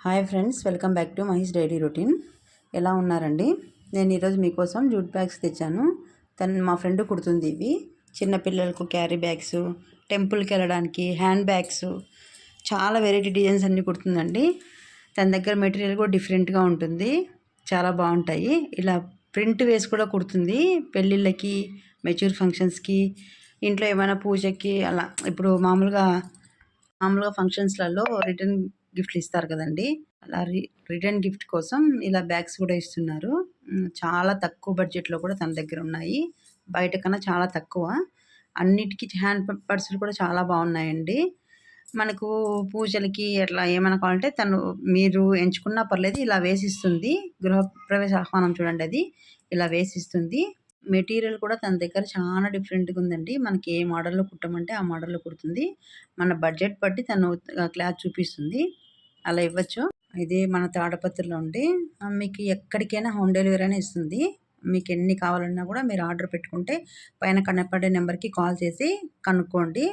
Hi friends, welcome back to Mahesh daily routine. ఎలా ఉన్నారండి? నేను ఈరోజు మీకోసం జూట్ బ్యాగ్స్ తెచ్చాను. మా ఫ్రెండ్ కుడుతుంది. ఇవి చిన్నపిల్లలకు క్యారీ బ్యాగ్స్, టెంపుల్కి వెళ్ళడానికి హ్యాండ్ బ్యాగ్స్, చాలా వెరైటీ డిజైన్స్ అన్నీ కుడుతుందండి. తన దగ్గర మెటీరియల్ కూడా డిఫరెంట్గా ఉంటుంది, చాలా బాగుంటాయి. ఇలా ప్రింట్ వేసి కూడా కుడుతుంది. పెళ్ళిళ్ళకి, మెచ్యూర్ ఫంక్షన్స్కి, ఇంట్లో ఏమైనా పూజకి, అలా ఇప్పుడు మామూలుగా ఫంక్షన్స్లలో రిటర్న్ గిఫ్ట్లు ఇస్తారు కదండి, అలా రిటర్న్ గిఫ్ట్ కోసం ఇలా బ్యాగ్స్ కూడా ఇస్తున్నారు. చాలా తక్కువ బడ్జెట్లో కూడా తన దగ్గర ఉన్నాయి. బయట కన్నా చాలా తక్కువ. అన్నిటికీ హ్యాండ్ పర్సులు కూడా చాలా బాగున్నాయండి. మనకు పూజలకి అట్లా ఏమైనా కావాలంటే మీరు ఎంచుకున్నా పర్లేదు, ఇలా వేసిస్తుంది. గృహప్రవేశ ఆహ్వానం చూడండి, అది ఇలా వేసిస్తుంది. మెటీరియల్ కూడా తన దగ్గర చాలా డిఫరెంట్గా ఉందండి. మనకి ఏ మోడల్లో కుట్టమంటే ఆ మోడల్లో కుడుతుంది. మన బడ్జెట్ బట్టి తను క్లాత్ చూపిస్తుంది, అలా ఇవ్వచ్చు. ఇది మన తాడపత్రిలో ఉండి మీకు ఎక్కడికైనా హోమ్ డెలివరీ అని ఇస్తుంది. మీకు ఎన్ని కావాలన్నా కూడా మీరు ఆర్డర్ పెట్టుకుంటే పైన కనపడే నెంబర్కి కాల్ చేసి కనుక్కోండి.